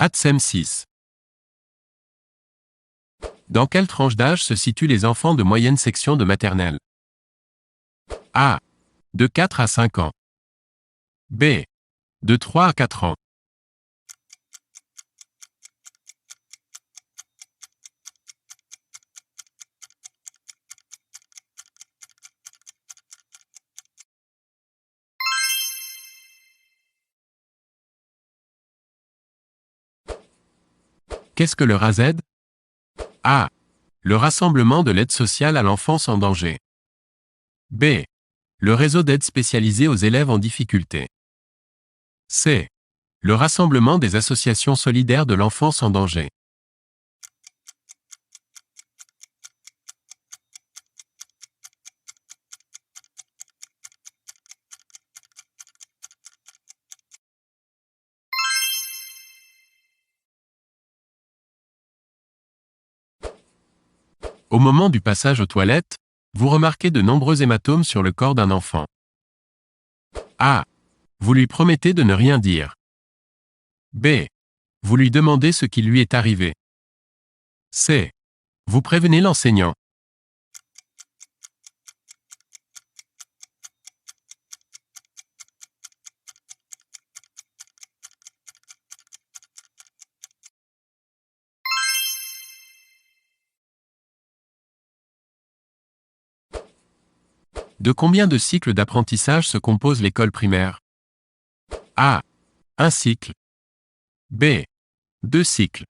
ATSEM 6. Dans quelle tranche d'âge se situent les enfants de moyenne section de maternelle? A. De 4 à 5 ans. B. De 3 à 4 ans. Qu'est-ce que le RASED? A. Le rassemblement de l'aide sociale à l'enfance en danger. B. Le réseau d'aide spécialisée aux élèves en difficulté. C. Le rassemblement des associations solidaires de l'enfance en danger. Au moment du passage aux toilettes, vous remarquez de nombreux hématomes sur le corps d'un enfant. A. Vous lui promettez de ne rien dire. B. Vous lui demandez ce qui lui est arrivé. C. Vous prévenez l'enseignant. De combien de cycles d'apprentissage se compose l'école primaire? A. 1 cycle. B. 2 cycles.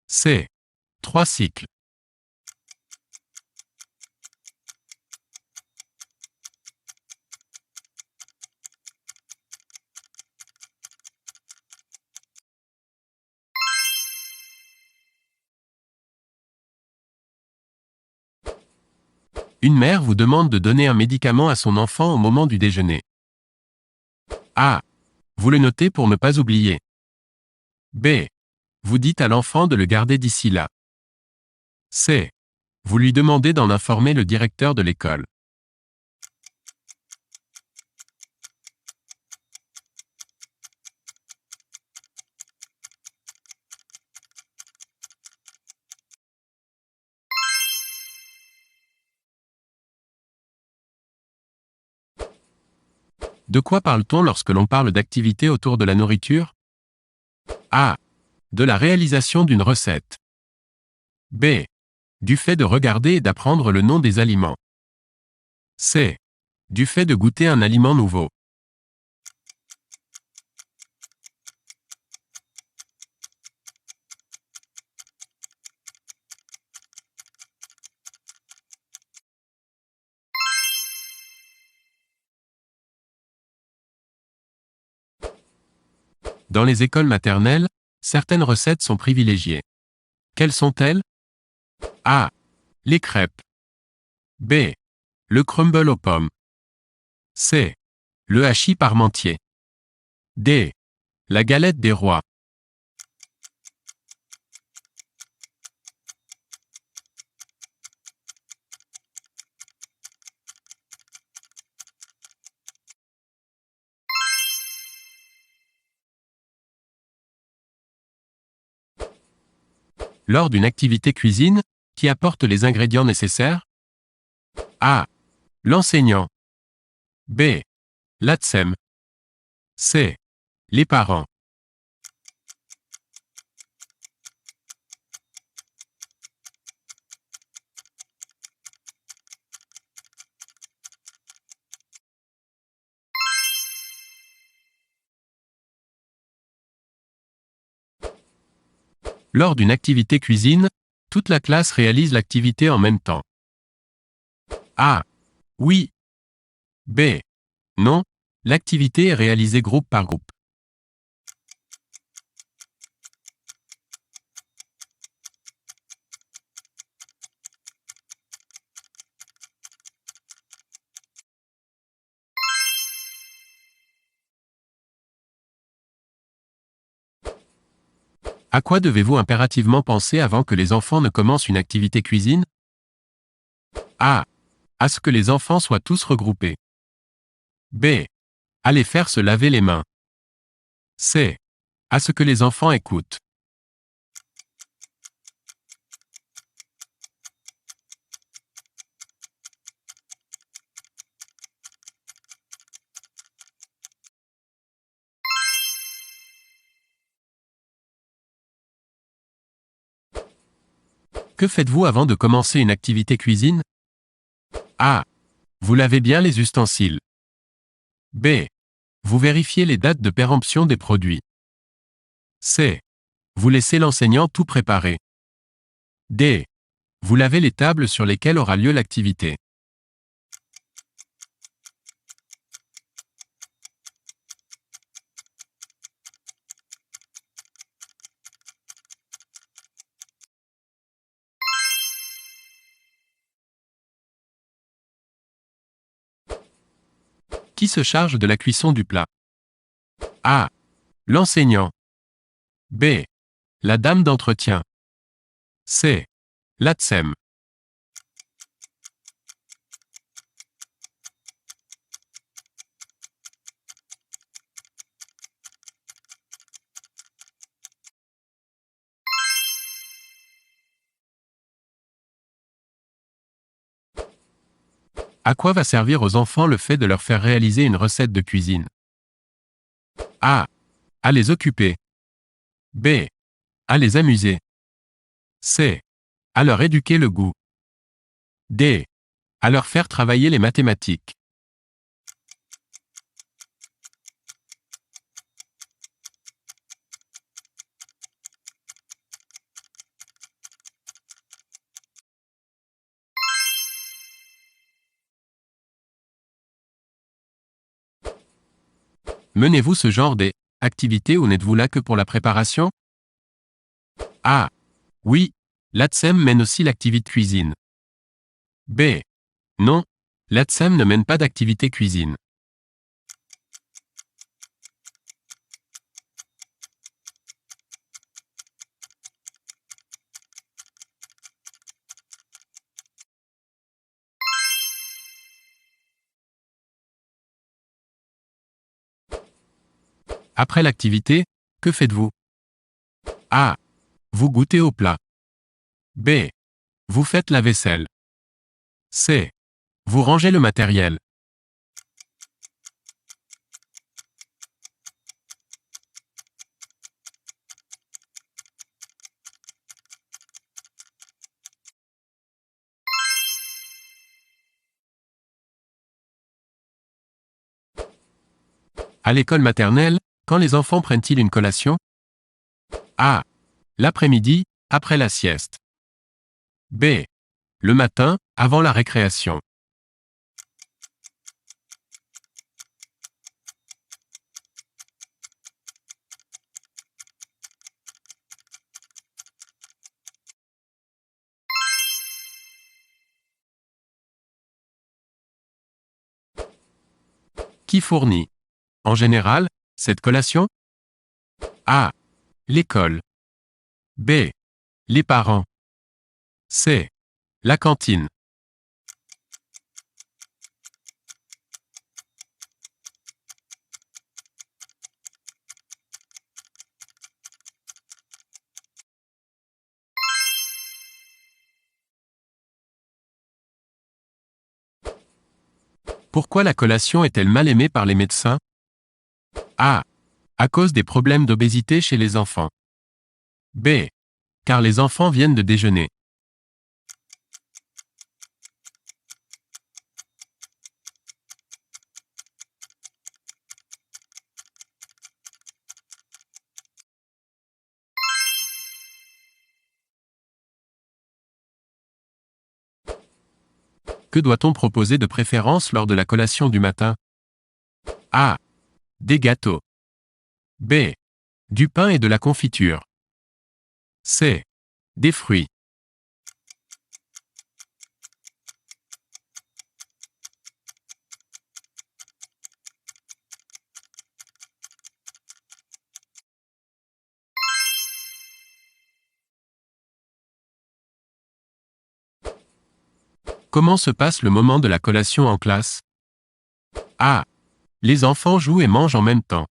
C. 3 cycles. Une mère vous demande de donner un médicament à son enfant au moment du déjeuner. A. Vous le notez pour ne pas oublier. B. Vous dites à l'enfant de le garder d'ici là. C. Vous lui demandez d'en informer le directeur de l'école. De quoi parle-t-on lorsque l'on parle d'activités autour de la nourriture? A. De la réalisation d'une recette. B. Du fait de regarder et d'apprendre le nom des aliments. C. Du fait de goûter un aliment nouveau. Dans les écoles maternelles, certaines recettes sont privilégiées. Quelles sont-elles? A. Les crêpes. B. Le crumble aux pommes. C. Le hachis parmentier. D. La galette des rois. Lors d'une activité cuisine, qui apporte les ingrédients nécessaires? A. L'enseignant. B. L'ATSEM. C. Les parents. Lors d'une activité cuisine, toute la classe réalise l'activité en même temps. A. Oui. B. Non, l'activité est réalisée groupe par groupe. À quoi devez-vous impérativement penser avant que les enfants ne commencent une activité cuisine? A. À ce que les enfants soient tous regroupés. B. À les faire se laver les mains. C. À ce que les enfants écoutent. Que faites-vous avant de commencer une activité cuisine? A. Vous lavez bien les ustensiles. B. Vous vérifiez les dates de péremption des produits. C. Vous laissez l'enseignant tout préparer. D. Vous lavez les tables sur lesquelles aura lieu l'activité. Qui se charge de la cuisson du plat? A. L'enseignant. B. La dame d'entretien. C. L'ATSEM. À quoi va servir aux enfants le fait de leur faire réaliser une recette de cuisine? A. À les occuper. B. À les amuser. C. À leur éduquer le goût. D. À leur faire travailler les mathématiques. Menez-vous ce genre d'activité ou n'êtes-vous là que pour la préparation? A. Oui, l'ATSEM mène aussi l'activité cuisine. B. Non, l'ATSEM ne mène pas d'activité cuisine. Après l'activité, que faites-vous? A. Vous goûtez au plat. B. Vous faites la vaisselle. C. Vous rangez le matériel. À l'école maternelle, quand les enfants prennent-ils une collation? A. L'après-midi, après la sieste. B. Le matin, avant la récréation. Qui fournit, en général, cette collation? A. L'école. B. Les parents. C. La cantine. Pourquoi la collation est-elle mal aimée par les médecins? A. À cause des problèmes d'obésité chez les enfants. B. Car les enfants viennent de déjeuner. Que doit-on proposer de préférence lors de la collation du matin? A. Des gâteaux. B. Du pain et de la confiture. C. Des fruits. Comment se passe le moment de la collation en classe? A. Les enfants jouent et mangent en même temps.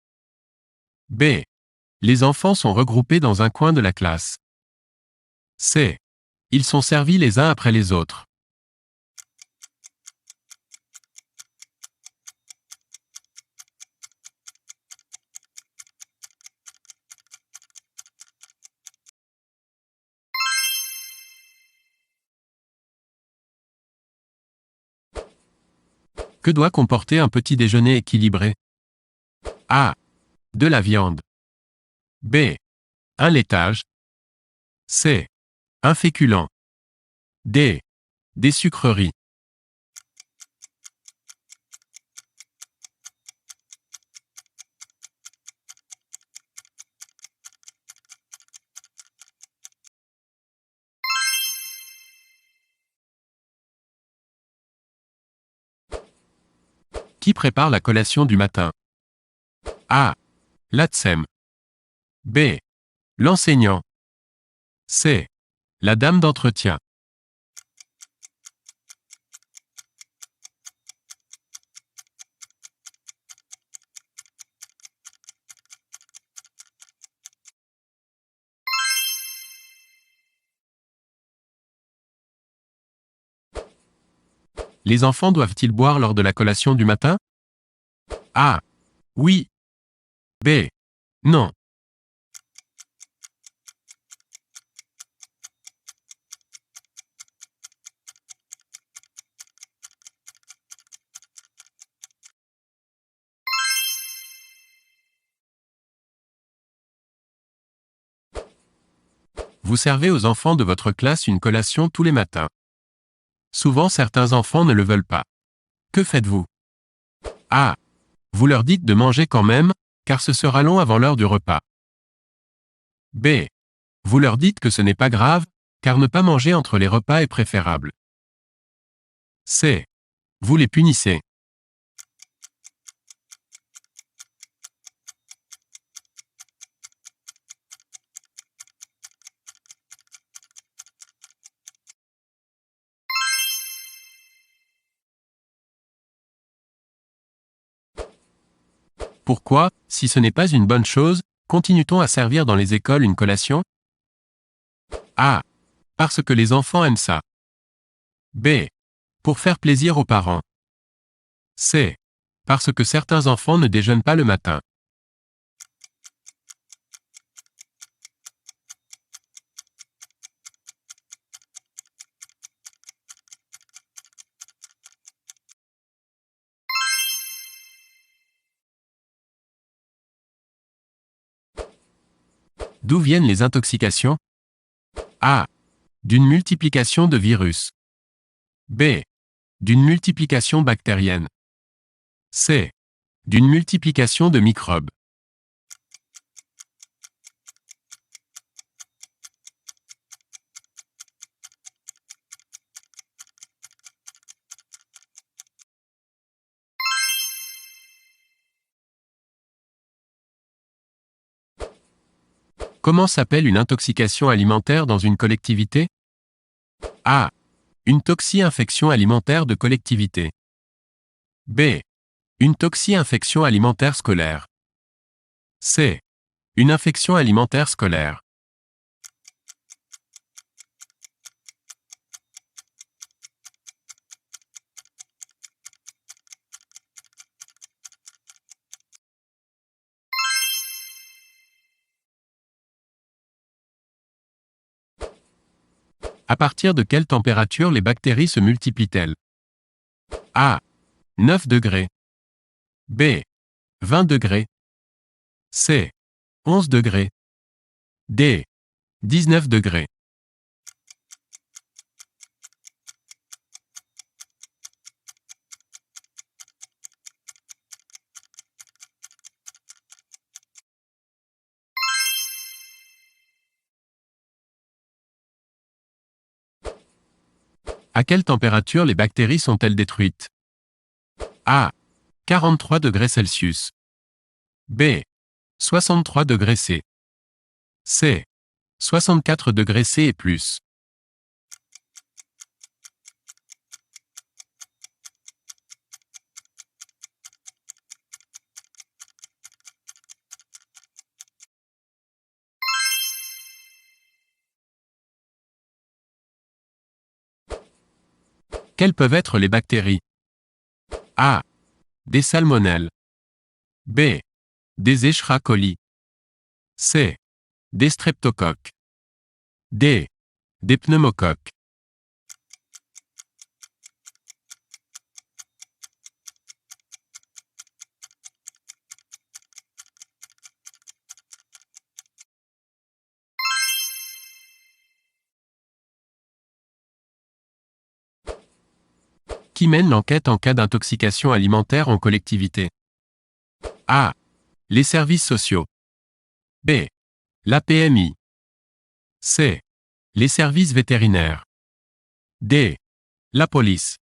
B. Les enfants sont regroupés dans un coin de la classe. C. Ils sont servis les uns après les autres. Que doit comporter un petit déjeuner équilibré? A. De la viande. B. Un laitage. C. Un féculent. D. Des sucreries. Qui prépare la collation du matin? A. L'ATSEM. B. L'enseignant. C. La dame d'entretien. Les enfants doivent-ils boire lors de la collation du matin? A. Oui. B. Non. Vous servez aux enfants de votre classe une collation tous les matins. Souvent certains enfants ne le veulent pas. Que faites-vous? A. Vous leur dites de manger quand même, car ce sera long avant l'heure du repas. B. Vous leur dites que ce n'est pas grave, car ne pas manger entre les repas est préférable. C. Vous les punissez. Pourquoi, si ce n'est pas une bonne chose, continue-t-on à servir dans les écoles une collation? A. Parce que les enfants aiment ça. B. Pour faire plaisir aux parents. C. Parce que certains enfants ne déjeunent pas le matin. D'où viennent les intoxications? A. D'une multiplication de virus. B. D'une multiplication bactérienne. C. D'une multiplication de microbes. Comment s'appelle une intoxication alimentaire dans une collectivité? A. Une toxi-infection alimentaire de collectivité. B. Une toxi-infection alimentaire scolaire. C. Une infection alimentaire scolaire. À partir de quelle température les bactéries se multiplient-elles? A. 9 degrés. B. 20 degrés. C. 11 degrés. D. 19 degrés. À quelle température les bactéries sont-elles détruites? A. 43 degrés Celsius. B. 63 degrés C. C. 64 degrés C et plus. Quelles peuvent être les bactéries? A. Des salmonelles. B. Des Escherichia coli. C. Des streptocoques. D. Des pneumocoques. Qui mène l'enquête en cas d'intoxication alimentaire en collectivité? A. Les services sociaux. B. La PMI. C. Les services vétérinaires. D. La police.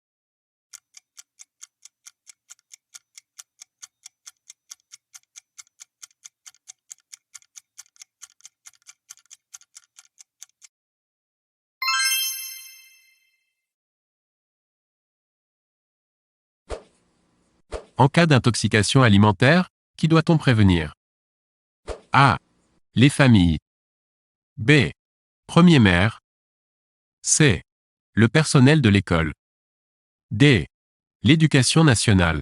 En cas d'intoxication alimentaire, qui doit-on prévenir? A. Les familles. B. Premier maire. C. Le personnel de l'école. D. L'éducation nationale.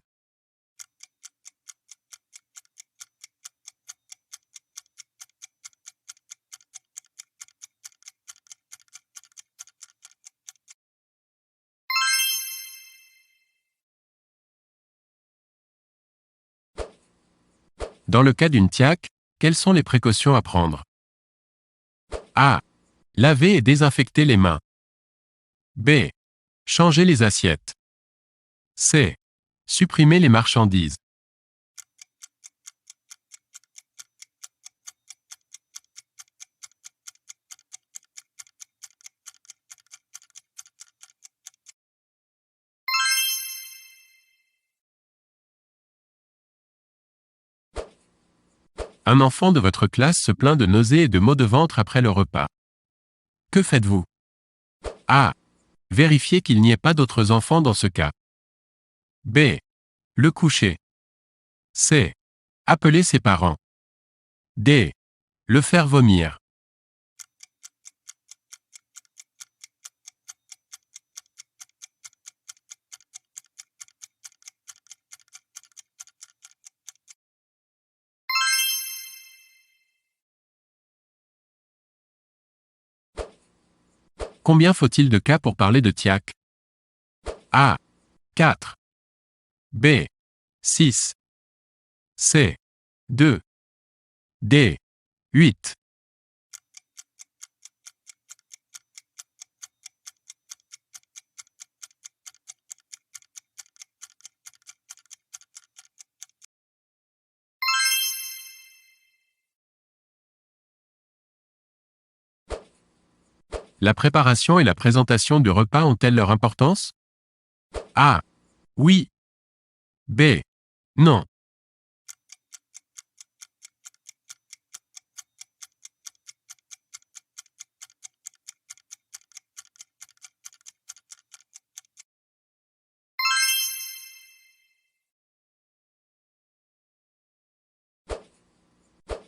Dans le cas d'une TIAC, quelles sont les précautions à prendre? A. Laver et désinfecter les mains. B. Changer les assiettes. C. Supprimer les marchandises. Un enfant de votre classe se plaint de nausées et de maux de ventre après le repas. Que faites-vous? A. Vérifier qu'il n'y ait pas d'autres enfants dans ce cas. B. Le coucher. C. Appeler ses parents. D. Le faire vomir. Combien faut-il de cas pour parler de TIAC? A. 4. B. 6. C. 2. D. 8. La préparation et la présentation du repas ont-elles leur importance? A. Oui. B. Non.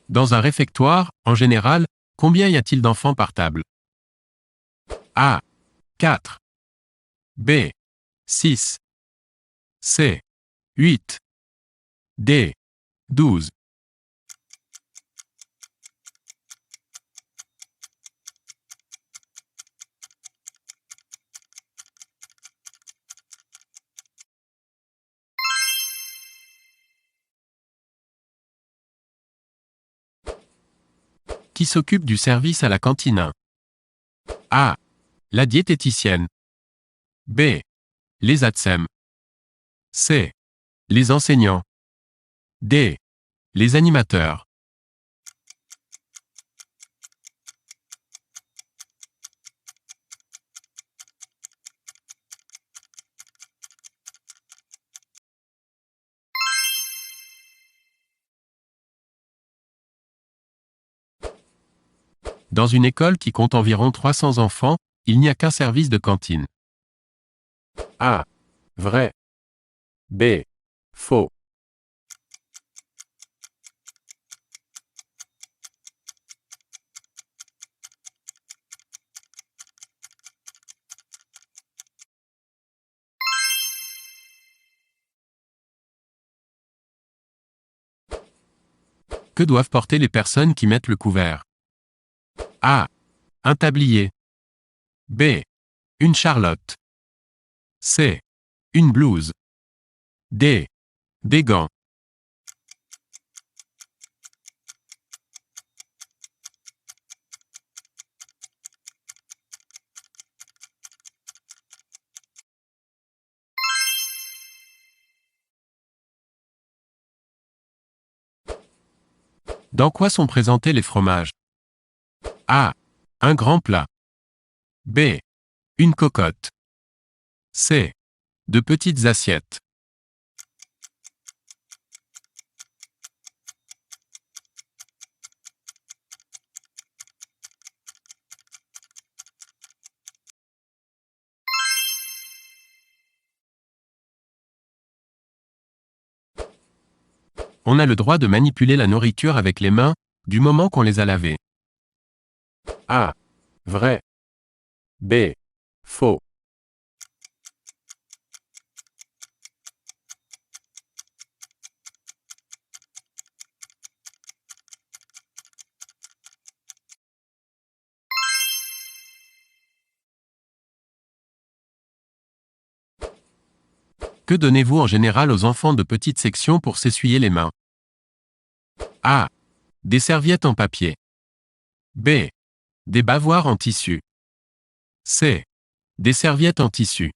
Dans un réfectoire, en général, combien y a-t-il d'enfants par table? A. 4. B. 6. C. 8. D. 12. Qui s'occupe du service à la cantine? A. La diététicienne. B. Les ATSEM. C. Les enseignants. D. Les animateurs. Dans une école qui compte environ 300 enfants, il n'y a qu'un service de cantine. A. Vrai. B. Faux. Que doivent porter les personnes qui mettent le couvert? A. Un tablier. B. Une charlotte. C. Une blouse. D. Des gants. Dans quoi sont présentés les fromages? A. Un grand plat. B. Une cocotte. C. De petites assiettes. On a le droit de manipuler la nourriture avec les mains, du moment qu'on les a lavées. A. Vrai. B. Faux. Que donnez-vous en général aux enfants de petite section pour s'essuyer les mains? A. Des serviettes en papier. B. Des bavoirs en tissu. C. Des serviettes en tissu.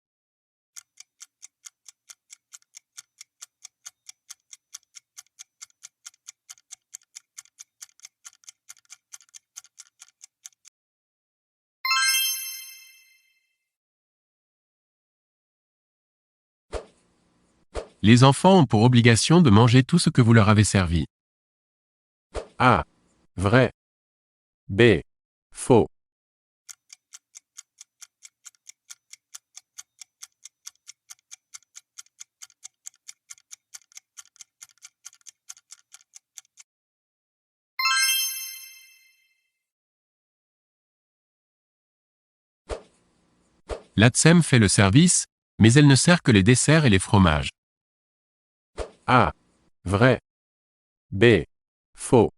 Les enfants ont pour obligation de manger tout ce que vous leur avez servi. A. Vrai. B. Faux. L'ATSEM fait le service, mais elle ne sert que les desserts et les fromages. A. Vrai. B. Faux.